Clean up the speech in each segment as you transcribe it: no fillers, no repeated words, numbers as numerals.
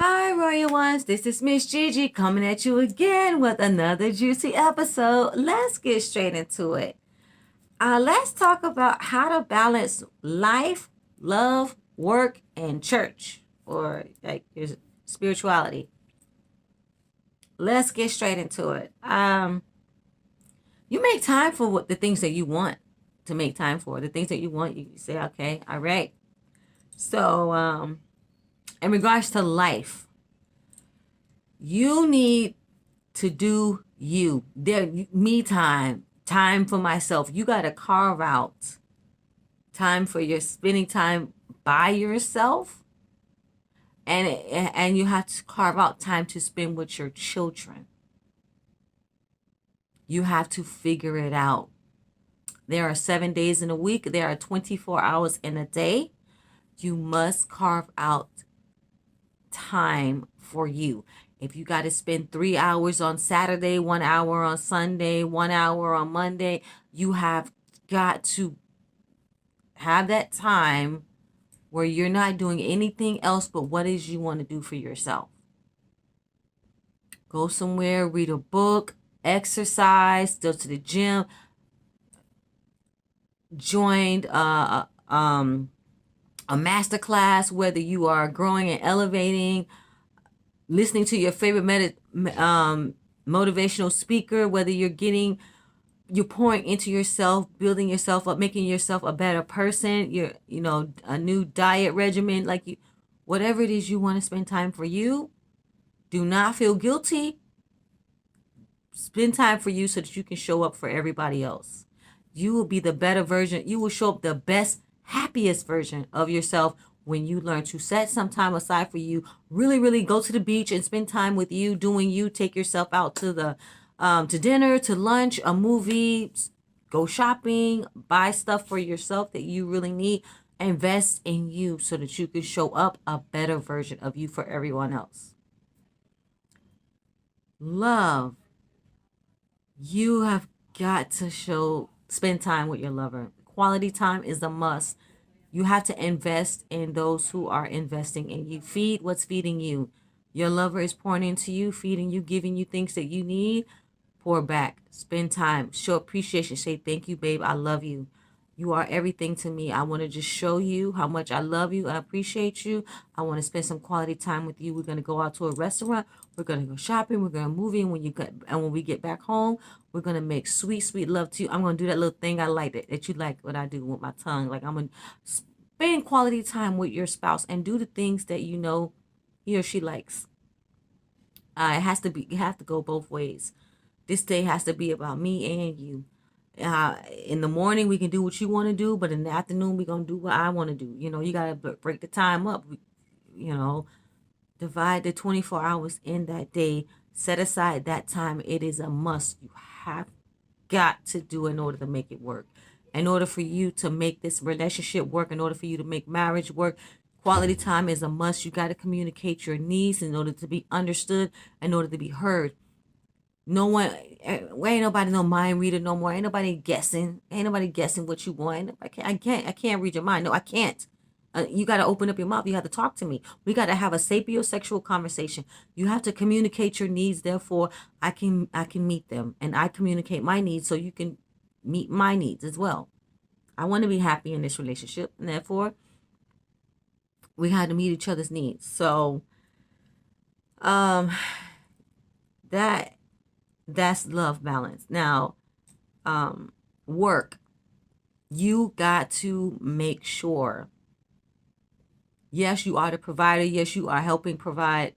Hi, Royal Ones. This is Miss Gigi coming at you again with another juicy episode. Let's get straight into it. Let's talk about how to balance life, love, work, and church, or like your spirituality. Let's get straight into it. You make time for the things that you want to make time for. The things that you want, you say, okay, all right. So, in regards to life, you need to do you. Me time, time for myself. You got to carve out time for your spending time by yourself, and you have to carve out time to spend with your children. You have to figure it out. There are 7 days in a week. There are 24 hours in a day. You must carve out time for you. If you got to spend 3 hours on Saturday, 1 hour on Sunday, 1 hour on Monday, you have got to have that time where you're not doing anything else but what is you want to do for yourself. Go somewhere, read a book, exercise, go to the gym, join a master class, whether you are growing and elevating, listening to your favorite motivational speaker, whether you're pouring into yourself, building yourself up, making yourself a better person, a new diet regimen, whatever it is you want to spend time for you. Do not feel guilty. Spend time for you so that you can show up for everybody else. You will be the better version. You will show up the best, happiest version of yourself when you learn to set some time aside for you. Really, really go to the beach and spend time with you, doing you. Take yourself out to dinner, to lunch, a movie, go shopping, buy stuff for yourself that you really need. Invest in you so that you can show up a better version of you for everyone else. Love. You have got to spend time with your lover. Quality time is a must. You have to invest in those who are investing in you. Feed what's feeding you. Your lover is pouring into you, feeding you, giving you things that you need. Pour back. Spend time. Show appreciation. Say, thank you, babe. I love you. You are everything to me. I want to just show you how much I love you. I appreciate you. I want to spend some quality time with you. We're going to go out to a restaurant. We're going to go shopping. We're going to movie. And when we get back home, we're going to make sweet, sweet love to you. I'm going to do that little thing I like that you like what I do with my tongue. Like, I'm going to spend quality time with your spouse and do the things that you know he or she likes. It has to go both ways. This day has to be about me and you. In the morning, we can do what you want to do, but in the afternoon, we're going to do what I want to do. You got to break the time up. Divide the 24 hours in that day. Set aside that time. It is a must. You have got to do in order to make it work. In order for you to make this relationship work, in order for you to make marriage work, quality time is a must. You got to communicate your needs in order to be understood, in order to be heard. No one, ain't nobody no mind reader no more. Ain't nobody guessing. Ain't nobody guessing what you want. I can't read your mind. No, I can't. You got to open up your mouth. You have to talk to me. We got to have a sapiosexual conversation. You have to communicate your needs. Therefore, I can meet them, and I communicate my needs so you can meet my needs as well. I want to be happy in this relationship, and therefore, we had to meet each other's needs. So, that's love balance. Now, work. You got to make sure. Yes, you are the provider. Yes, you are helping provide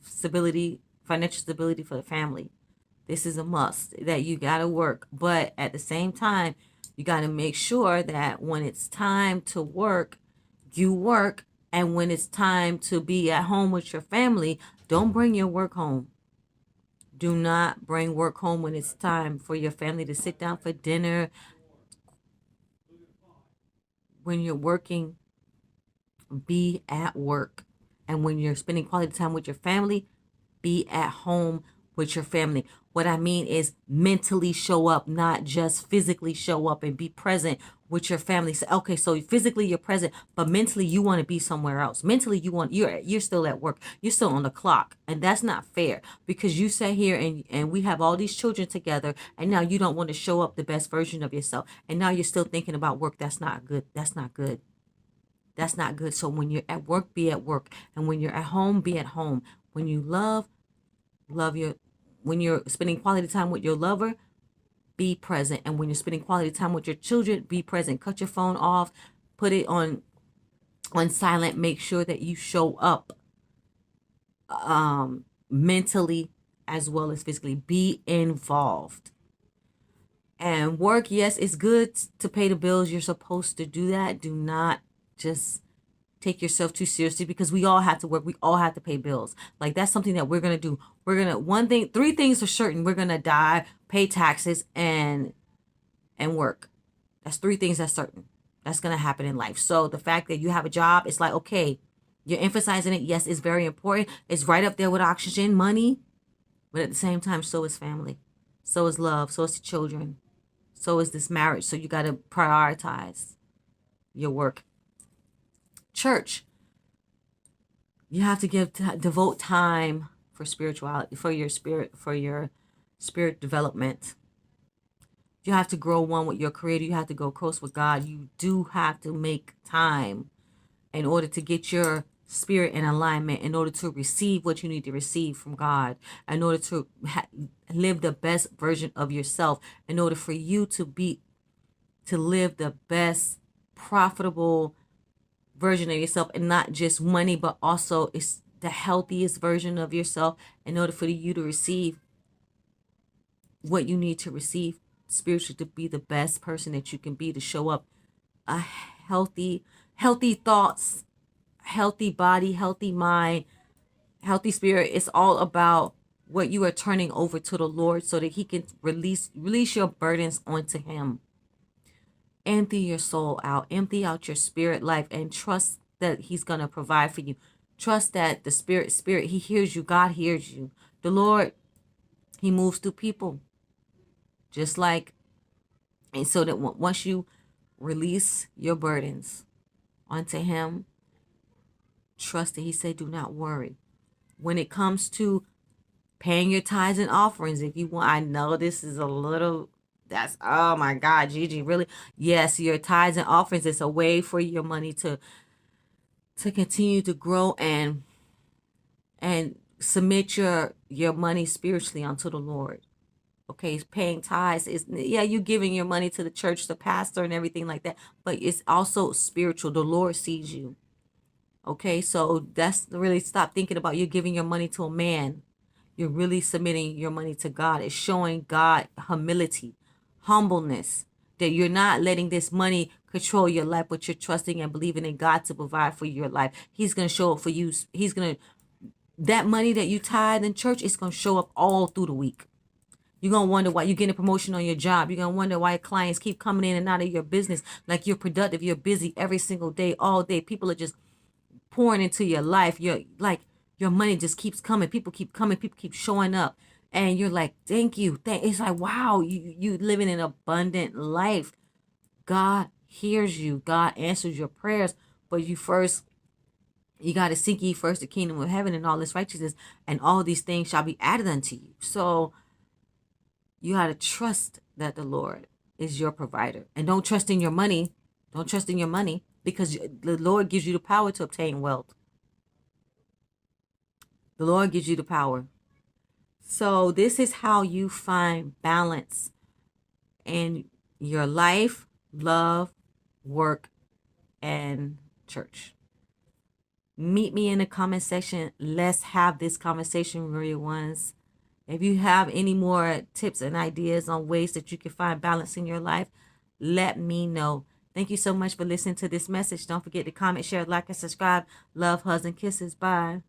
stability, financial stability for the family. This is a must that you got to work. But at the same time, you got to make sure that when it's time to work, you work. And when it's time to be at home with your family, don't bring your work home. Do not bring work home when it's time for your family to sit down for dinner. When you're working, be at work. And when you're spending quality time with your family, be at home with your family. What I mean is mentally show up, not just physically show up, and be present with your family. So, okay, so physically you're present, but mentally you want to be somewhere else. Mentally you're still at work. You're still on the clock, and that's not fair, because you sat here and we have all these children together, and now you don't want to show up the best version of yourself, and now you're still thinking about work. That's not good. That's not good. That's not good. So when you're at work, be at work, and when you're at home, be at home. When you love your when you're spending quality time with your lover, be present. And when you're spending quality time with your children, be present. Cut your phone off, put it on silent. Make sure that you show up mentally as well as physically. Be involved. And work, yes, it's good to pay the bills. You're supposed to do that. Do not just take yourself too seriously, because we all have to work. We all have to pay bills. Like, that's something that we're going to do. Three things are certain. We're going to die, pay taxes, and work. That's three things that's certain. That's going to happen in life. So the fact that you have a job, it's like, okay, you're emphasizing it. Yes, it's very important. It's right up there with oxygen, money. But at the same time, so is family. So is love. So is the children. So is this marriage. So you got to prioritize your work. Church, you have to devote time for spirituality, for your spirit development. You have to grow one with your Creator. You have to go close with God. You do have to make time in order to get your spirit in alignment, in order to receive what you need to receive from God, in order to live the best version of yourself, in order for you to live the best profitable version of yourself, and not just money, but also it's the healthiest version of yourself, in order for you to receive what you need to receive spiritually, to be the best person that you can be, to show up a healthy thoughts, healthy body, healthy mind, healthy spirit. It's all about what you are turning over to the Lord, so that He can release your burdens onto Him. Empty your soul out, empty out your spirit life, and trust that He's going to provide for you. Trust that the spirit, He hears you. God hears you. The Lord, He moves through people. Just like, and so that once you release your burdens onto Him, trust that He said, do not worry. When it comes to paying your tithes and offerings, if you want, I know this is a little, oh my God, Gigi, really? Yes, your tithes and offerings is a way for your money to continue to grow and submit your money spiritually unto the Lord. Okay, paying tithes is, yeah, you giving your money to the church, the pastor, and everything like that, but it's also spiritual. The Lord sees you. Okay, so that's really, stop thinking about you giving your money to a man. You're really submitting your money to God. It's showing God humility, humbleness, that you're not letting this money control your life, but you're trusting and believing in God to provide for your life. He's going to show up for you. That money that you tithe in church is going to show up all through the week. You're going to wonder why you're getting a promotion on your job. You're going to wonder why clients keep coming in and out of your business. Like, you're productive. You're busy every single day, all day. People are just pouring into your life. You're like, your money just keeps coming. People keep coming. People keep showing up. And you're like, thank you. It's like, wow, you living an abundant life. God hears you. God answers your prayers. But you got to seek ye first the kingdom of heaven and all this righteousness, and all these things shall be added unto you. So you got to trust that the Lord is your provider. And don't trust in your money. Don't trust in your money, because the Lord gives you the power to obtain wealth. The Lord gives you the power. So this is how you find balance in your life, love, work, and church. Meet me in the comment section. Let's have this conversation, real ones. If you have any more tips and ideas on ways that you can find balance in your life, let me know. Thank you so much for listening to this message. Don't forget to comment, share, like, and subscribe. Love, hugs, and kisses. Bye.